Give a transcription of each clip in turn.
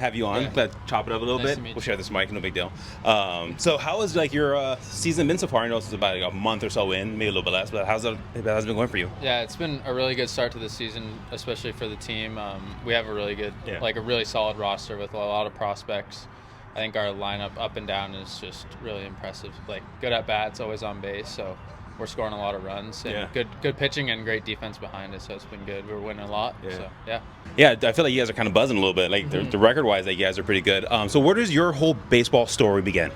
Have you on? Yeah. Let's chop it up a little Nice bit. to meet We'll you. share this mic, no big deal. So how has like your season been so far? I know it's about like, a month or so in, maybe a little bit less, but how's it been going for you? Yeah, it's been a really good start to the season, especially for the team. We have a really good, Yeah. like a really solid roster with a lot of prospects. I think our lineup up and down is just really impressive. Like good at bats, always on base, so we're scoring a lot of runs and Yeah. good pitching and great defense behind us. So it's been good. We're winning a lot. Yeah. So yeah. Yeah, I feel like you guys are kind of buzzing a little bit. Like the record-wise, like you guys are pretty good. So where does your whole baseball story begin?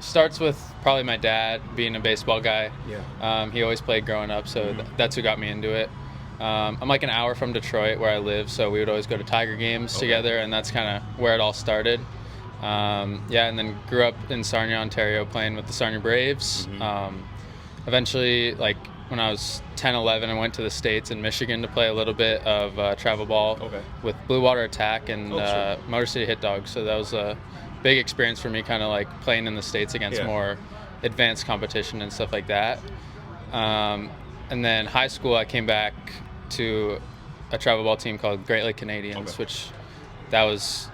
Starts with probably my dad being a baseball guy. Yeah. He always played growing up, so that's who got me into it. I'm like an hour from Detroit where I live, so we would always go to Tiger games together, and that's kind of where it all started. And then grew up in Sarnia, Ontario, playing with the Sarnia Braves. Eventually, like when I was 10, 11, I went to the States in Michigan to play a little bit of travel ball with Blue Water Attack and Motor City Hit Dogs. So that was a big experience for me, kind of like playing in the States against more advanced competition and stuff like that. And then high school, I came back to a travel ball team called Great Lake Canadians, which that was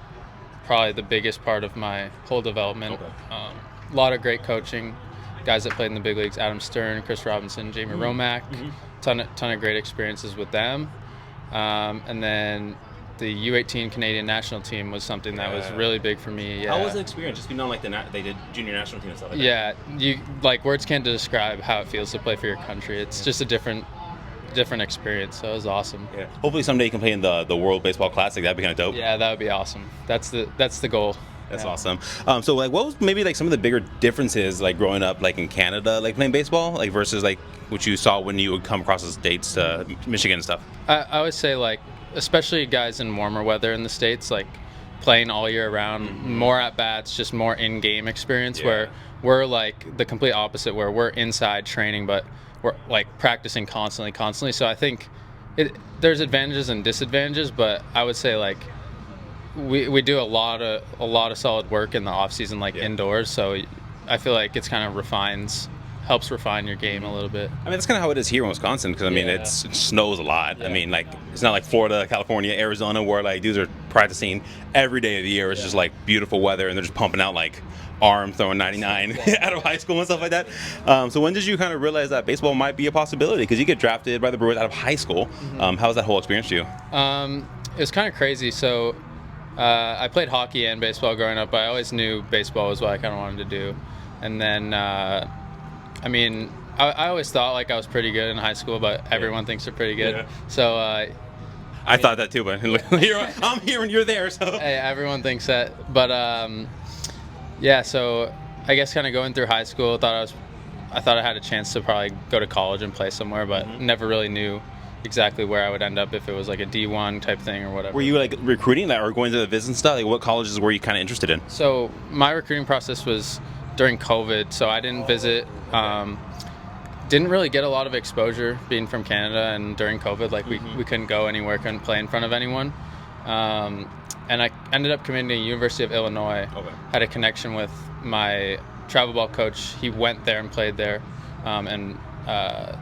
probably the biggest part of my whole development. A lot of great coaching, guys that played in the big leagues: Adam Stern, Chris Robinson, Jamie Romack. Ton of great experiences with them. And then the U18 Canadian national team was something that was really big for me. How was the experience? Just being on like they did junior national team and stuff like that. Yeah, you like words can't describe how it feels to play for your country. It's just a different experience. So it was awesome. Yeah. Hopefully someday you can play in the World Baseball Classic. That'd be kind of dope. Yeah, that would be awesome. That's the goal. That's awesome. So like, what was maybe like some of the bigger differences like growing up like in Canada, like playing baseball, like versus like what you saw when you would come across the states to Michigan and stuff? I would say like, especially guys in warmer weather in the States, like playing all year round, more at bats, just more in-game experience. Where we're like the complete opposite, where we're inside training, but we're like practicing constantly. So I think there's advantages and disadvantages, but I would say like we do a lot of solid work in the off season, like indoors. So I feel like it's kind of helps refine your game a little bit. I mean, that's kind of how it is here in Wisconsin, because I mean, it snows a lot. I mean, like it's not like Florida, California, Arizona, where like dudes are practicing every day of the year. It's just like beautiful weather, and they're just pumping out like arm throwing 99 out of high school and stuff like that. So when did you kind of realize that baseball might be a possibility? Because you get drafted by the Brewers out of high school. How was that whole experience to you? It was kind of crazy. So I played hockey and baseball growing up, but I always knew baseball was what I kind of wanted to do. And then, I mean, I always thought like I was pretty good in high school, but everyone thinks they're pretty good. So I thought that too, but I'm here and you're there. So hey, everyone thinks that. But so I guess kind of going through high school, I thought I had a chance to probably go to college and play somewhere, but never really knew exactly where I would end up, if it was like a D1 type thing or whatever. were you like recruiting that or going to the visits and stuff? Like what colleges were you kind of interested in? So my recruiting process was during COVID, so I didn't visit. Didn't really get a lot of exposure being from Canada, and during COVID, like we couldn't go anywhere, couldn't play in front of anyone. And I ended up committing to the University of Illinois. Had a connection with my travel ball coach. He went there and played there,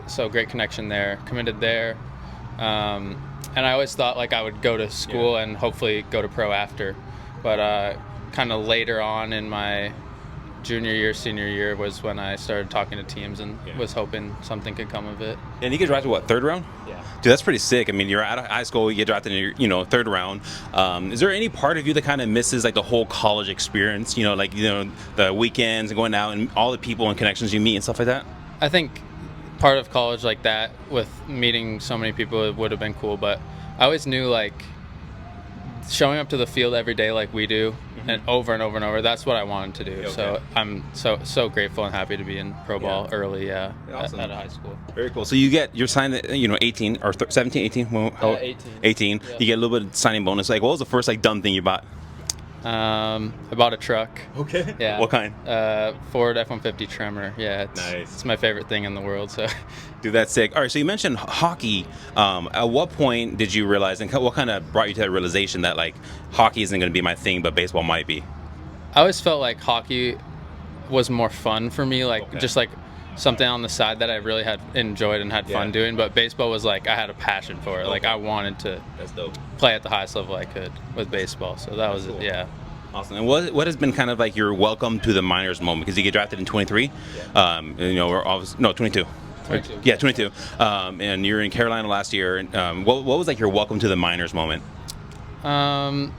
so great connection there. Committed there, and I always thought like I would go to school and hopefully go to pro after, but kind of later on in my junior year, senior year was when I started talking to teams and was hoping something could come of it. And you get drafted what, third round? Yeah. Dude, that's pretty sick. I mean, you're out of high school, you get drafted in your third round. Is there any part of you that kind of misses like the whole college experience? The weekends and going out and all the people and connections you meet and stuff like that. I think part of college like that, with meeting so many people, it would have been cool, but I always knew like showing up to the field every day like we do and over and over and over, that's what I wanted to do. So I'm so grateful and happy to be in pro ball early Awesome. out of high school. Very cool. So you're signed at 18 or 17, 18? Well, 18. You get a little bit of signing bonus. Like, what was the first like dumb thing you bought? I bought a truck. Okay. Yeah. What kind? Ford F-150 Tremor. Yeah. It's my favorite thing in the world. So. Dude, that's sick. All right, so you mentioned hockey. At what point did you realize, and what kind of brought you to that realization that like hockey isn't going to be my thing, but baseball might be? I always felt like hockey was more fun for me. Like just like something on the side that I really had enjoyed and had fun doing. But baseball was like I had a passion for it. Okay. Like I wanted to That's dope. play at the highest level I could with baseball. So that was cool. it. Yeah. Awesome. And what has been kind of like your welcome to the minors moment? Because you get drafted in 23. And, you know, we're obviously, no, 22. 22. Yeah, 22. And you're in Carolina last year. And, what was like your welcome to the minors moment? I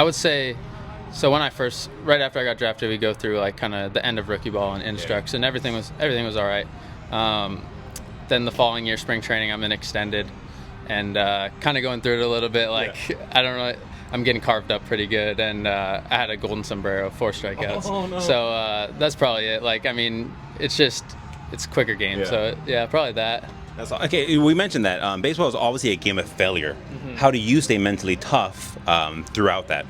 would say, so when right after I got drafted, we go through like kind of the end of rookie ball and instructs, and everything was all right. Then the following year, spring training, I'm in extended, and kind of going through it a little bit. Like I don't know, I'm getting carved up pretty good, and I had a golden sombrero, 4 strikeouts. Oh, no. So that's probably it. Like I mean, it's quicker game. Yeah. So yeah, probably that. That's all. Okay, we mentioned that baseball is obviously a game of failure. Mm-hmm. How do you stay mentally tough throughout that?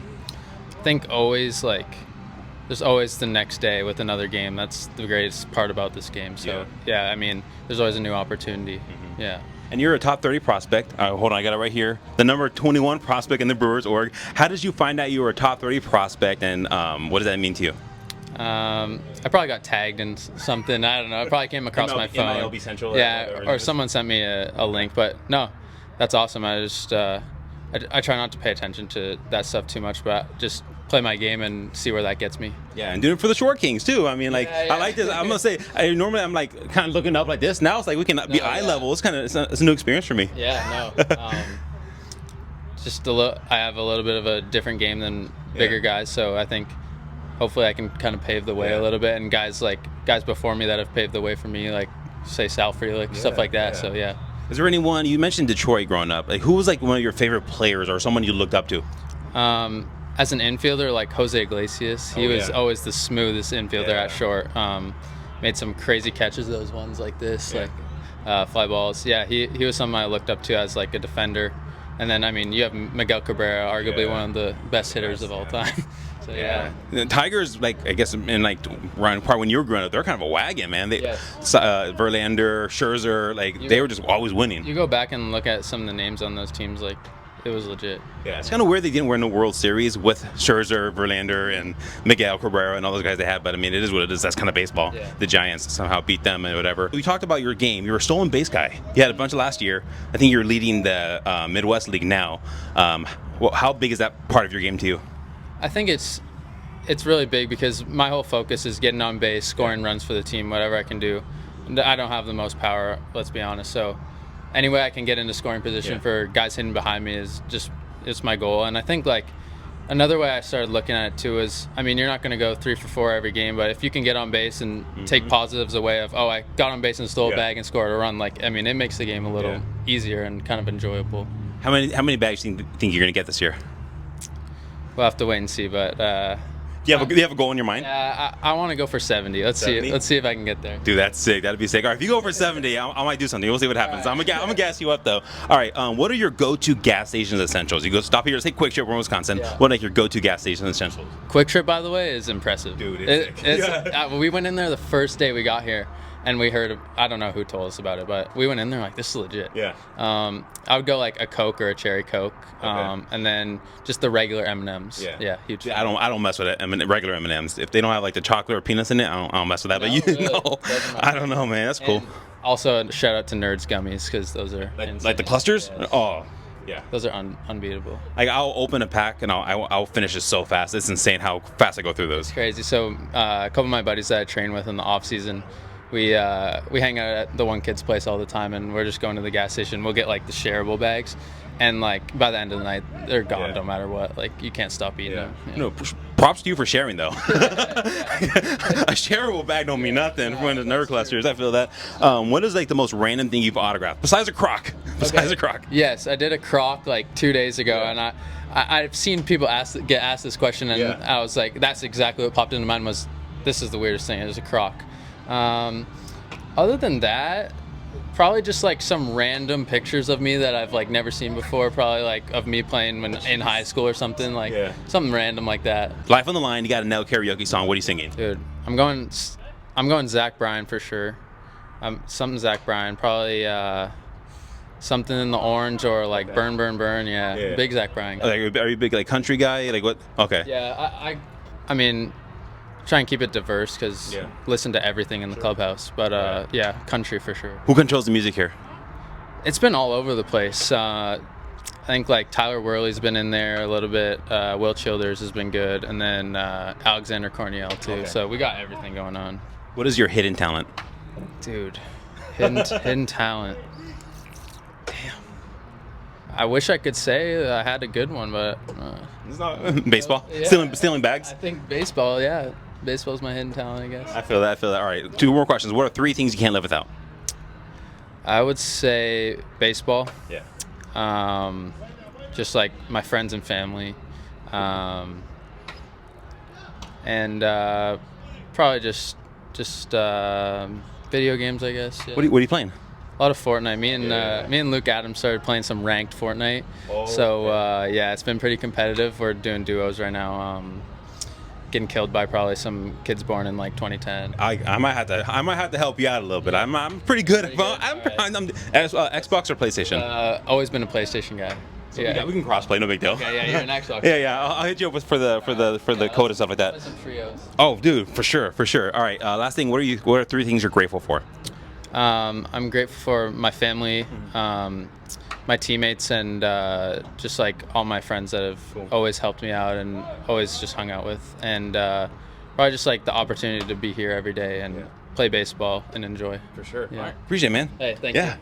I think always there's always the next day with another game. That's the greatest part about this game. So yeah, I mean, there's always a new opportunity. Mm-hmm. Yeah. And you're a top 30 prospect. Hold on, I got it right here. The number 21 prospect in the Brewers org. How did you find out you were a top 30 prospect, and what does that mean to you? I probably got tagged in something. I don't know. I probably came across my phone. MLB Central. Yeah, or someone sent me a link. But no, that's awesome. I just I try not to pay attention to that stuff too much, but just play my game and see where that gets me. Yeah, and doing it for the Short Kings too. I mean, like Yeah. I like this. I'm gonna say, normally I'm like kind of looking up like this. Now it's like we can be eye level. It's kind of it's a new experience for me. Yeah, no. Just I have a little bit of a different game than bigger guys, so I think hopefully I can kind of pave the way a little bit. And guys before me that have paved the way for me, like say Sal Frelick, stuff like that. So yeah. Is there anyone, you mentioned Detroit growing up, like who was like one of your favorite players or someone you looked up to? As an infielder, like Jose Iglesias, he was always the smoothest infielder at short. Made some crazy catches, those ones like this, like fly balls. Yeah, he was someone I looked up to as like a defender. And then, I mean, you have Miguel Cabrera, arguably one of the best hitters of all time. So The Tigers, like I guess in like around part when you were growing up, they're kind of a wagon, man. They Verlander, Scherzer, like they were just always winning. You go back and look at some of the names on those teams, like it was legit. Yeah, it's kind of weird they didn't win the World Series with Scherzer, Verlander, and Miguel Cabrera and all those guys they had. But I mean, it is what it is. That's kind of baseball. Yeah. The Giants somehow beat them and whatever. We talked about your game. You're a stolen base guy. You had a bunch of last year. I think you're leading the Midwest League now. How big is that part of your game to you? I think it's really big because my whole focus is getting on base, scoring runs for the team, whatever I can do. I don't have the most power, let's be honest. So any way I can get into scoring position for guys hitting behind me is my goal. And I think like another way I started looking at it too is, I mean, you're not going to go 3 for 4 every game, but if you can get on base and take positives away of, oh, I got on base and stole a bag and scored a run, like, I mean, it makes the game a little easier and kind of enjoyable. How many bags do you think you're going to get this year? We'll have to wait and see, but Do you have a goal in your mind? I want to go for 70. Let's see if I can get there. Dude, that's sick. That'd be sick. All right, if you go for 70, I might do something. We'll see what happens. I'm gonna gas you up though. All right, what are your go-to gas stations essentials? You go stop here, say Quick Trip, we're in Wisconsin. What are like your go-to gas station essentials? Quick Trip, by the way, is impressive. Dude, it's sick. We went in there the first day we got here, and we heard, I don't know who told us about it, but we went in there like, this is legit. Yeah. I would go like a Coke or a cherry Coke, and then just the regular M&Ms. Yeah, huge. I don't mess with it. I mean, regular M&Ms. If they don't have like the chocolate or peanuts in it, I don't mess with that. No, but you really? know, I don't know, man. That's cool. And also, shout out to Nerds Gummies because those are Like the clusters? Yeah, Oh. Yeah, those are unbeatable. Like I'll open a pack and I'll finish it so fast. It's insane how fast I go through those. Crazy. So a couple of my buddies that I train with in the off season, we hang out at the one kid's place all the time, and we're just going to the gas station. We'll get like the shareable bags, and like by the end of the night, they're gone no matter what. Like you can't stop eating them. Yeah. No, props to you for sharing though. A shareable bag don't mean nothing for the nerd clusters. I feel that. What is like the most random thing you've autographed besides a croc? Besides a croc. Yes, I did a croc like 2 days ago, and I've seen people get asked this question, and I was like, that's exactly what popped into mind was, this is the weirdest thing. It was a croc. Other than that, probably just like some random pictures of me that I've like never seen before. Probably like of me playing when in high school or something, like something random like that. Life on the Line. You got a Nell karaoke song. What are you singing? Dude, I'm going Zach Bryan for sure. Something Zach Bryan, probably something in the Orange or like Burn Burn Burn. Yeah. Big Zach Bryan. Like, are you a big like country guy? Like what? Okay. Yeah, I mean, try and keep it diverse because listen to everything in the clubhouse. But yeah, country for sure. Who controls the music here? It's been all over the place. I think like Tyler Worley's been in there a little bit. Will Childers has been good, and then Alexander Corniel too. Okay. So we got everything going on. What is your hidden talent? Dude, hidden talent. Damn. I wish I could say I had a good one, but It's not baseball. Yeah. Stealing bags. I think baseball. Yeah, baseball's my hidden talent, I guess. I feel that. All right. 2 more questions. What are 3 things you can't live without? I would say baseball. Yeah. Just like my friends and family, and probably just video games, I guess. Yeah. What are you playing? A lot of Fortnite. Me and Luke Adams started playing some ranked Fortnite. So yeah, it's been pretty competitive. We're doing duos right now. Getting killed by probably some kids born in like 2010. I might have to help you out a little bit. I'm pretty good. I'm Xbox or PlayStation. Always been a PlayStation guy. So we can crossplay, no big deal. Okay, yeah, you're an Xbox. Yeah. I'll hit you up for the code and stuff like that. Some trios. Oh, dude, for sure. All right. Last thing. What are 3 things you're grateful for? I'm grateful for my family, my teammates, and just like all my friends that have always helped me out and always just hung out with, and probably just like the opportunity to be here every day and play baseball and enjoy. For sure. Yeah. All right. Appreciate it, man. Hey, thank you. Yeah.